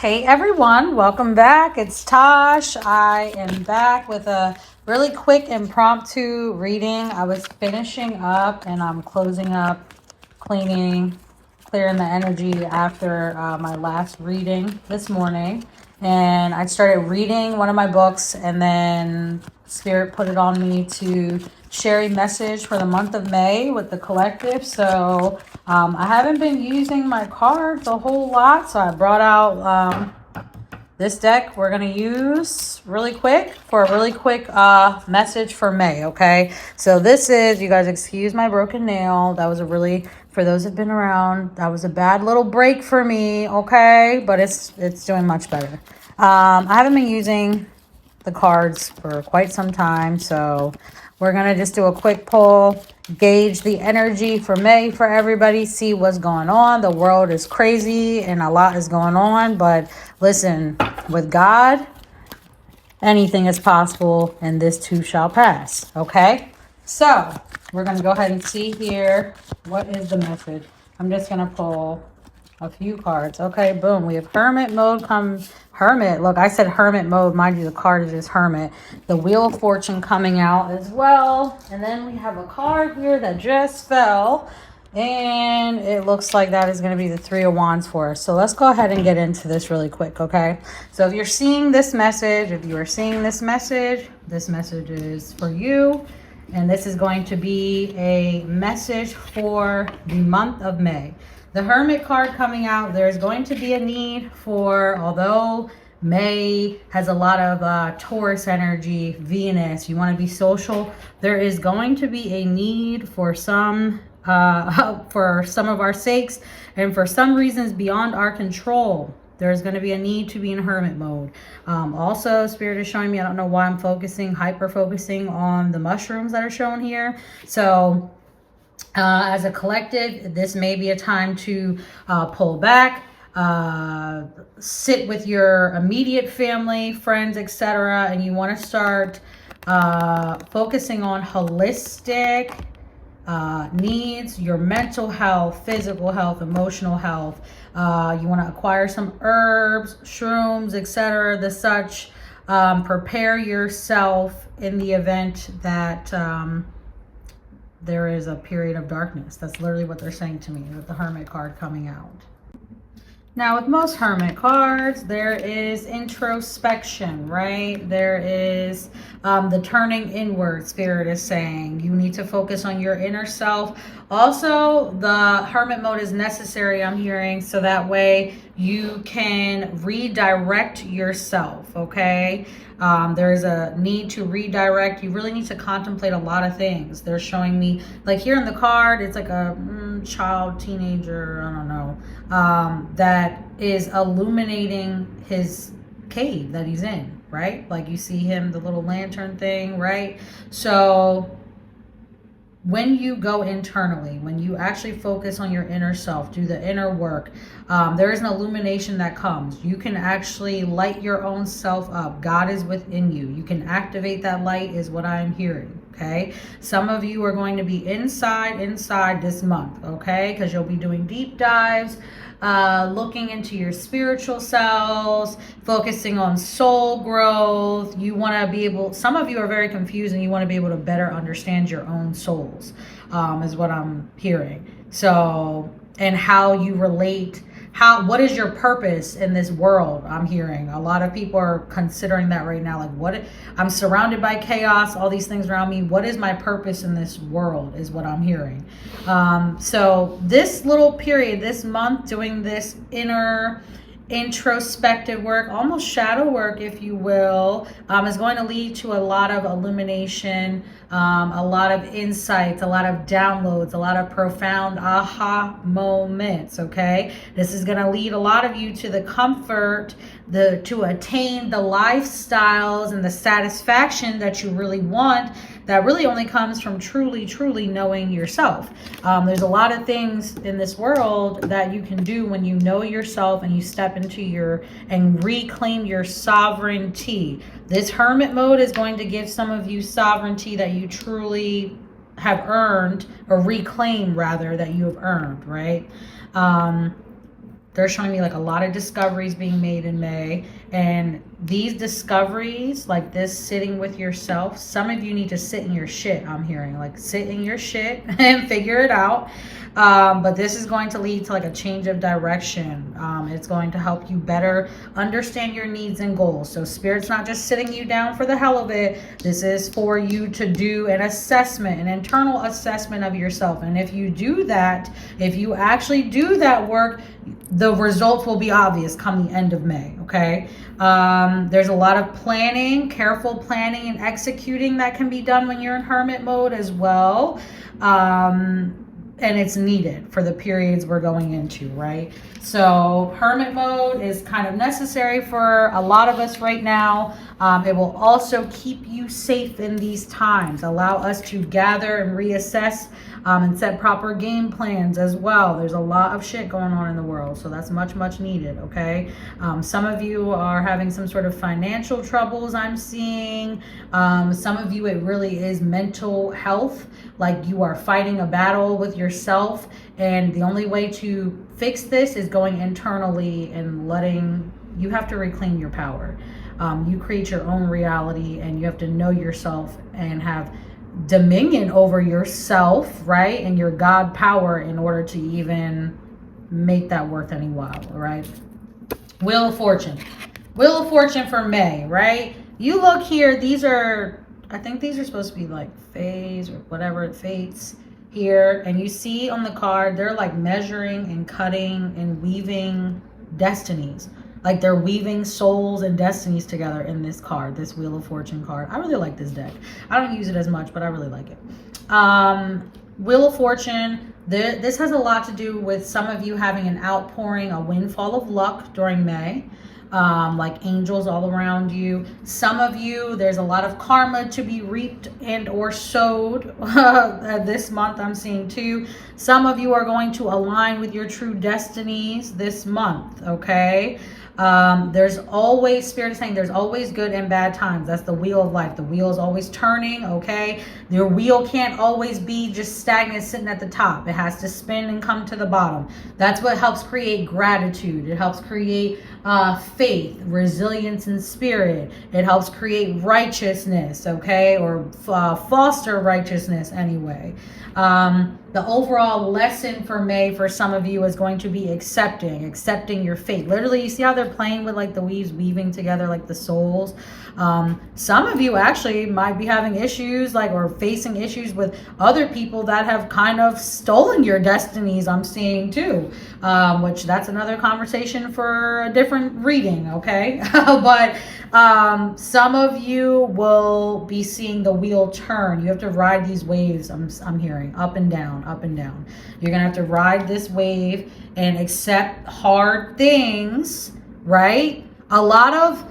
Hey everyone, welcome back. It's Tosh. I am back with a really quick impromptu reading. I was finishing up and I'm closing up, cleaning, clearing the energy after my last reading this morning. And I started reading one of my books, and then Spirit put it on me to share a message for the month of May with the collective. So I haven't been using my cards a whole lot, so I brought out this deck we're going to use really quick for a really quick message for May, okay? So this is, you guys excuse my broken nail. That was a really, for those that have been around, that was a bad little break for me, okay? But it's doing much better. I haven't been using the cards for quite some time, so we're going to just do a quick pull, gauge the energy for May for everybody, see what's going on. The world is crazy and a lot is going on, but listen, with God, anything is possible, and this too shall pass, okay? So we're going to go ahead and see here, what is the message? I'm just going to pull a few cards. Okay, boom. We have Hermit mode Hermit. Look, I said Hermit mode. Mind you, the card is just Hermit. The Wheel of Fortune coming out as well. And then we have a card here that just fell. And it looks like that is going to be the Three of Wands for us. So let's go ahead and get into this really quick, okay? So if you're seeing this message, this message is for you. And this is going to be a message for the month of May. The Hermit card coming out, there's going to be a need for, although May has a lot of Taurus energy, Venus, you want to be social, there is going to be a need for some of our sakes and for some reasons beyond our control. There's going to be a need to be in hermit mode. Also, Spirit is showing me, I don't know why I'm hyper focusing on the mushrooms that are shown here. So as a collective, this may be a time to pull back, sit with your immediate family, friends, etc. And you want to start focusing on holistic needs, your mental health, physical health, emotional health. You want to acquire some herbs, shrooms, etc. The such. Prepare yourself in the event that there is a period of darkness. That's literally what they're saying to me with the Hermit card coming out. Now, with most Hermit cards, there is introspection, right? There is the turning inward. Spirit is saying you need to focus on your inner self. Also, the Hermit mode is necessary, I'm hearing, so that way you can redirect yourself, okay? There is a need to redirect. You really need to contemplate a lot of things. They're showing me, like here in the card, it's like a child, teenager, I don't know, that is illuminating his cave that he's in, right? Like you see him, the little lantern thing, right? So when you go internally, when you actually focus on your inner self, do the inner work, there is an illumination that comes. You can actually light your own self up. God is within you. You can activate that light is what I'm hearing, okay? Some of you are going to be inside this month, okay? Because you'll be doing deep dives, looking into your spiritual selves, focusing on soul growth. You want to be able, some of you are very confused and you want to be able to better understand your own souls, is what I'm hearing. So, and how you relate, what is your purpose in this world? I'm hearing a lot of people are considering that right now. Like, I'm surrounded by chaos, all these things around me. What is my purpose in this world is what I'm hearing. So this little period, this month, doing this inner introspective work, almost shadow work, if you will, is going to lead to a lot of illumination, a lot of insights, a lot of downloads, a lot of profound aha moments, okay? This is going to lead a lot of you to the comfort, to attain the lifestyles and the satisfaction that you really want, that really only comes from truly knowing yourself. There's a lot of things in this world that you can do when you know yourself and you step into and reclaim your sovereignty. This hermit mode is going to give some of you sovereignty that you truly have earned, or reclaim rather, that you have earned, right? they're showing me like a lot of discoveries being made in May. And these discoveries, like this sitting with yourself, some of you need to sit in your shit, I'm hearing. Like sit in your shit and figure it out. But this is going to lead to like a change of direction. It's going to help you better understand your needs and goals. So Spirit's not just sitting you down for the hell of it. This is for you to do an assessment, an internal assessment of yourself. And if you do that, if you actually do that work, the results will be obvious come the end of May, okay? There's a lot of planning, careful planning and executing that can be done when you're in hermit mode as well. And it's needed for the periods we're going into, right? So hermit mode is kind of necessary for a lot of us right now. It will also keep you safe in these times, allow us to gather and reassess and set proper game plans as well. There's a lot of shit going on in the world, so that's much, much needed, okay? Some of you are having some sort of financial troubles, I'm seeing. Some of you, it really is mental health, like you are fighting a battle with yourself, and the only way to fix this is going internally and you have to reclaim your power. You create your own reality, and you have to know yourself and have dominion over yourself, right? And your God power in order to even make that worth any while, right? Wheel of Fortune. Wheel of Fortune for May, right? You look here, I think these are supposed to be like phase or whatever, fates here. And you see on the card, they're like measuring and cutting and weaving destinies. Like they're weaving souls and destinies together in this card, this Wheel of Fortune card. I really like this deck. I don't use it as much, but I really like it. Wheel of Fortune, this has a lot to do with some of you having an outpouring, a windfall of luck during May. Like angels all around you. Some of you, there's a lot of karma to be reaped and or sowed this month, I'm seeing too. Some of you are going to align with your true destinies this month, okay? There's always, Spirit is saying there's always good and bad times. That's the wheel of life. The wheel is always turning, okay? Your wheel can't always be just stagnant sitting at the top. It has to spin and come to the bottom. That's what helps create gratitude. It helps create faith, resilience, and spirit. It helps create righteousness, okay? Or foster righteousness anyway. The overall lesson for May for some of you is going to be accepting your fate. Literally, you see how they're playing with like the weaves weaving together like the souls. Some of you actually might be having issues or facing issues with other people that have kind of stolen your destinies, I'm seeing too, which that's another conversation for a different reading, okay? But some of you will be seeing the wheel turn. You have to ride these waves, I'm hearing, up and down, up and down. You're gonna have to ride this wave and accept hard things, right? A lot of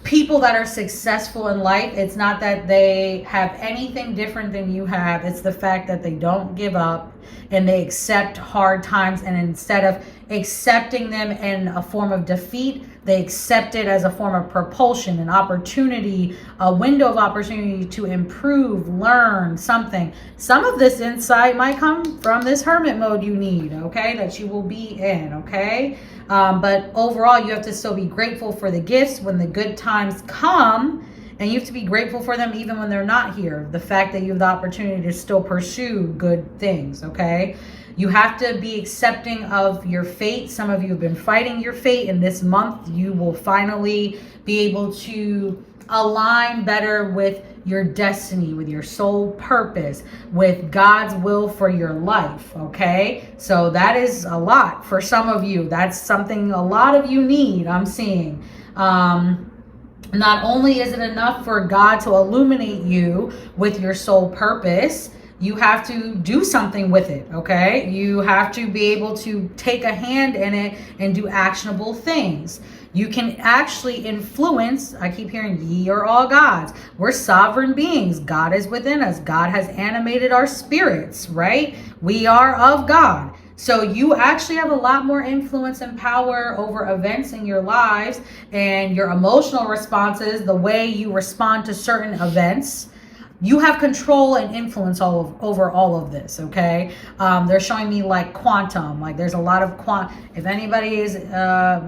people that are successful in life, it's not that they have anything different than you have. It's the fact that they don't give up and they accept hard times, and instead of accepting them in a form of defeat, they accept it as a form of propulsion, an opportunity, a window of opportunity to improve, learn something. Some of this insight might come from this hermit mode you need, okay, that you will be in, okay? But overall, you have to still be grateful for the gifts when the good times come, and you have to be grateful for them even when they're not here. The fact that you have the opportunity to still pursue good things, okay? You have to be accepting of your fate. Some of you have been fighting your fate, and this month you will finally be able to align better with your destiny, with your soul purpose, with God's will for your life, okay? So that is a lot for some of you. That's something a lot of you need, I'm seeing. Not only is it enough for God to illuminate you with your soul purpose, you have to do something with it, okay? You have to be able to take a hand in it and do actionable things. You can actually influence, I keep hearing ye are all gods. We're sovereign beings. God is within us. God has animated our spirits, right? We are of God. So you actually have a lot more influence and power over events in your lives and your emotional responses, the way you respond to certain events. you have control and influence over all of this, okay? They're showing me like quantum, like there's a lot of if anybody is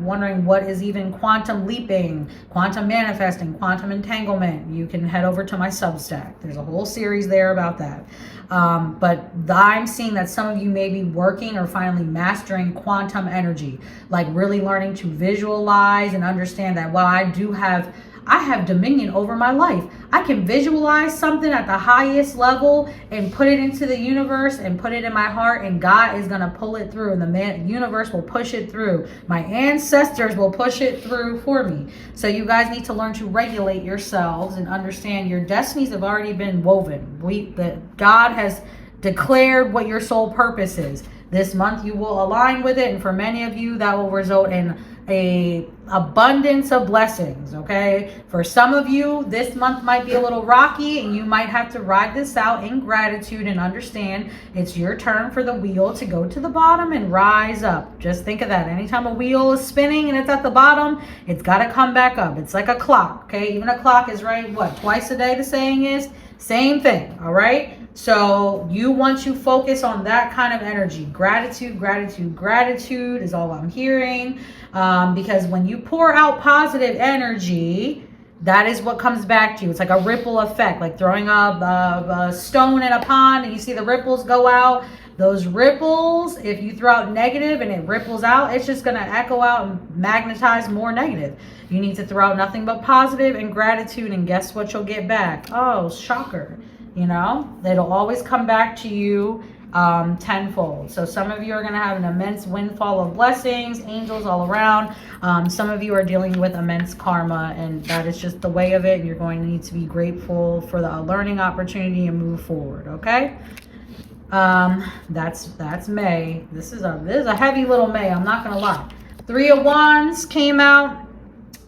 wondering what is even quantum leaping, quantum manifesting, quantum entanglement, you can head over to my Substack. There's a whole series there about that. But I'm seeing that some of you may be working or finally mastering quantum energy, like really learning to visualize and understand that while I have dominion over my life. I can visualize something at the highest level and put it into the universe and put it in my heart, and God is going to pull it through, and the universe will push it through. My ancestors will push it through for me. So you guys need to learn to regulate yourselves and understand your destinies have already been woven. God has declared what your soul purpose is. This month you will align with it, and for many of you that will result in a abundance of blessings. Okay, for some of you this month might be a little rocky, and you might have to ride this out in gratitude and understand it's your turn for the wheel to go to the bottom and rise up. Just think of that. Anytime a wheel is spinning and it's at the bottom, it's got to come back up. It's like a clock. Okay, even a clock is right twice a day, the saying is. Same thing. All right, so you want to focus on that kind of energy. Gratitude is all I'm hearing. Because when you pour out positive energy, that is what comes back to you. It's like a ripple effect, like throwing a stone in a pond and you see the ripples go out. Those ripples, if you throw out negative and it ripples out, it's just going to echo out and magnetize more negative. You need to throw out nothing but positive and gratitude, and guess what you'll get back? Oh, shocker. You know, it'll always come back to you tenfold. So some of you are going to have an immense windfall of blessings, angels all around. Some of you are dealing with immense karma, and that is just the way of it. And you're going to need to be grateful for the learning opportunity and move forward. Okay. That's May. This is a heavy little May. I'm not going to lie. 3 of Wands came out.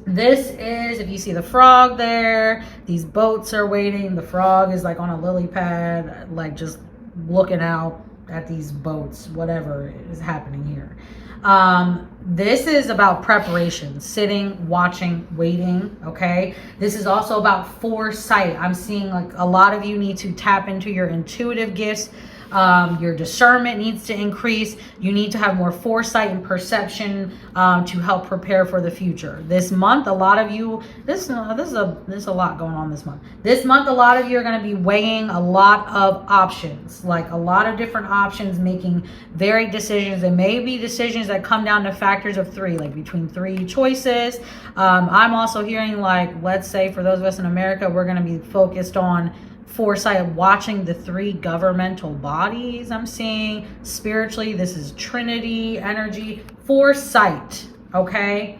This is, if you see the frog there, these boats are waiting. The frog is like on a lily pad, like just looking out at these boats, whatever is happening here. This is about preparation, sitting, watching, waiting. Okay, this is also about foresight. I'm seeing like a lot of you need to tap into your intuitive gifts. Your discernment needs to increase. You need to have more foresight and perception to help prepare for the future. This month, a lot of you, there's a lot going on this month. This month, a lot of you are going to be weighing a lot of options, like a lot of different options, making varied decisions. It may be decisions that come down to factors of 3, like between 3 choices. I'm also hearing, like, let's say for those of us in America, we're going to be focused on foresight of watching the 3 governmental bodies. I'm seeing spiritually, this is Trinity energy, foresight. Okay,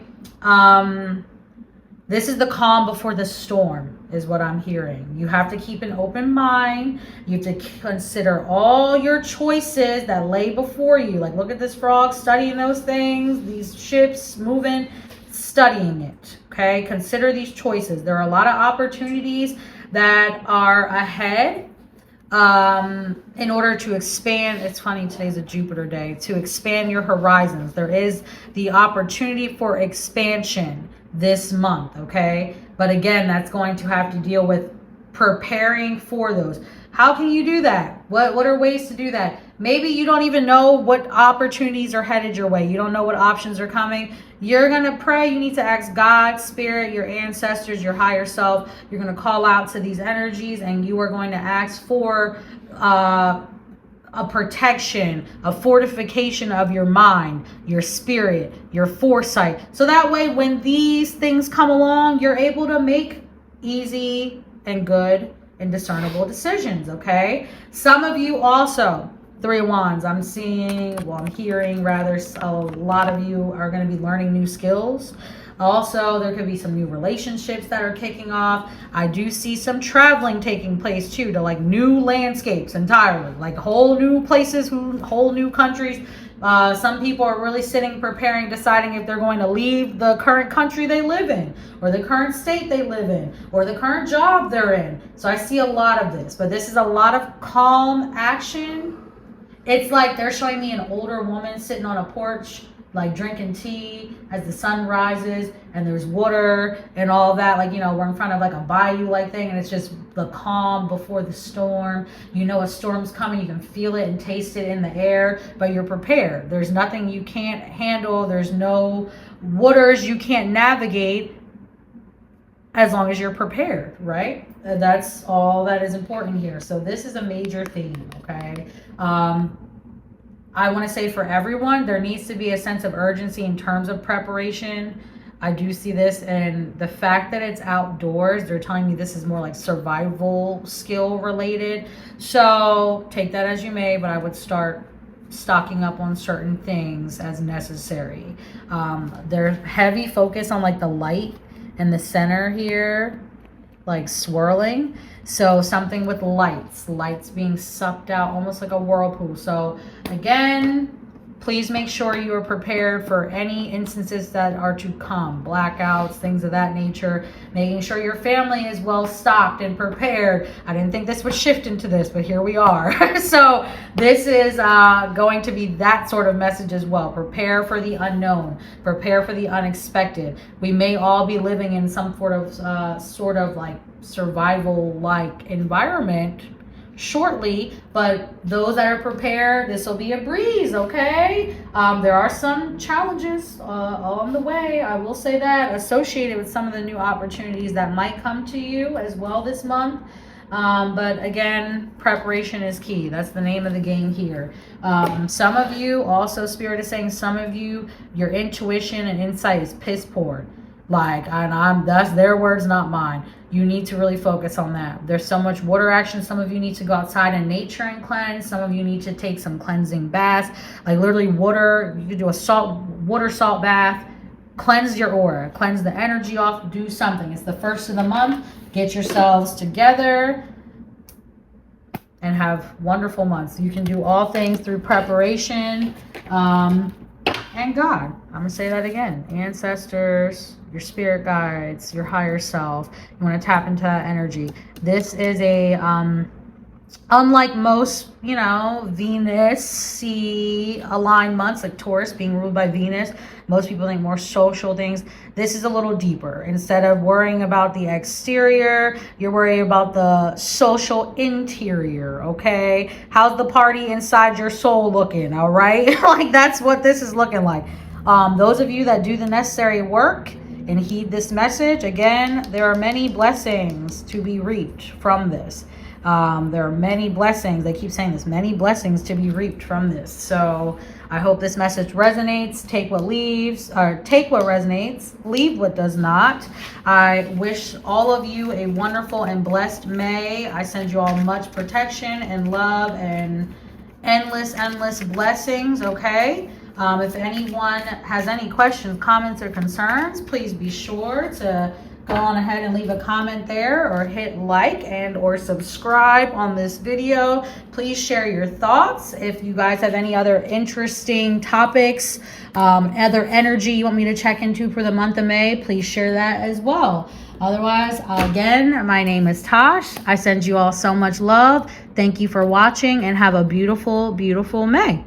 this is the calm before the storm is what I'm hearing. You have to keep an open mind. You have to consider all your choices that lay before you. Like, look at this frog studying those things, these ships moving, studying it. Okay, consider these choices. There are a lot of opportunities that are ahead in order to expand. It's funny, today's a Jupiter day, to expand your horizons. There is the opportunity for expansion this month, okay? But again, that's going to have to deal with preparing for those. How can you do that? What are ways to do that? Maybe you don't even know what opportunities are headed your way. You don't know what options are coming. You're going to pray. You need to ask God, Spirit, your ancestors, your higher self. You're going to call out to these energies, and you are going to ask for a protection, a fortification of your mind, your spirit, your foresight. So that way, when these things come along, you're able to make easy and good and discernible decisions, okay? Some of you also, 3 of Wands, I'm hearing rather, a lot of you are going to be learning new skills. Also, there could be some new relationships that are kicking off. I do see some traveling taking place too, to like new landscapes entirely, like whole new places, whole new countries. Some people are really sitting, preparing, deciding if they're going to leave the current country they live in, or the current state they live in, or the current job they're in. So I see a lot of this, but this is a lot of calm action. It's like they're showing me an older woman sitting on a porch, like drinking tea as the sun rises and there's water and all that. Like, you know, we're in front of like a bayou-like thing, and it's just the calm before the storm. You know a storm's coming. You can feel it and taste it in the air, but you're prepared. There's nothing you can't handle. There's no waters you can't navigate as long as you're prepared, right? That's all that is important here. So this is a major theme, okay? I want to say for everyone, there needs to be a sense of urgency in terms of preparation. I do see this, and the fact that it's outdoors, they're telling me this is more like survival skill related. So take that as you may, but I would start stocking up on certain things as necessary. There's heavy focus on like the light in the center here, like swirling. So something with lights being sucked out, almost like a whirlpool. So again, please make sure you are prepared for any instances that are to come, blackouts, things of that nature, making sure your family is well stocked and prepared. I didn't think this would shift into this, but here we are. So this is going to be that sort of message as well. Prepare for the unknown, prepare for the unexpected. We may all be living in some sort of like survival like environment shortly, but those that are prepared, this will be a breeze, okay? There are some challenges on the way, I will say that, associated with some of the new opportunities that might come to you as well this month. But again, preparation is key. That's the name of the game here. Some of you, also Spirit is saying, some of you, your intuition and insight is piss poor. Like, and that's their words, not mine. You need to really focus on that. There's so much water action. Some of you need to go outside in nature and cleanse. Some of you need to take some cleansing baths, like literally water. You can do a water salt bath. Cleanse your aura, cleanse the energy off, do something. It's the first of the month. Get yourselves together and have wonderful months. You can do all things through preparation and God. I'm going to say that again. Ancestors, your spirit guides, your higher self. You want to tap into that energy. This is a, unlike most, you know, Venus-y aligned months, like Taurus being ruled by Venus, most people think more social things. This is a little deeper. Instead of worrying about the exterior, you're worrying about the social interior, okay? How's the party inside your soul looking, all right? Like, that's what this is looking like. Those of you that do the necessary work and heed this message, again, there are many blessings to be reaped from this. There are many blessings. They keep saying this, many blessings to be reaped from this. So I hope this message resonates. Take what resonates, leave what does not. I wish all of you a wonderful and blessed May. I send you all much protection and love and endless blessings, okay? If anyone has any questions, comments, or concerns, please be sure to go on ahead and leave a comment there, or hit like and or subscribe on this video. Please share your thoughts. If you guys have any other interesting topics, other energy you want me to check into for the month of May, please share that as well. Otherwise, again, my name is Tosh. I send you all so much love. Thank you for watching and have a beautiful, beautiful May.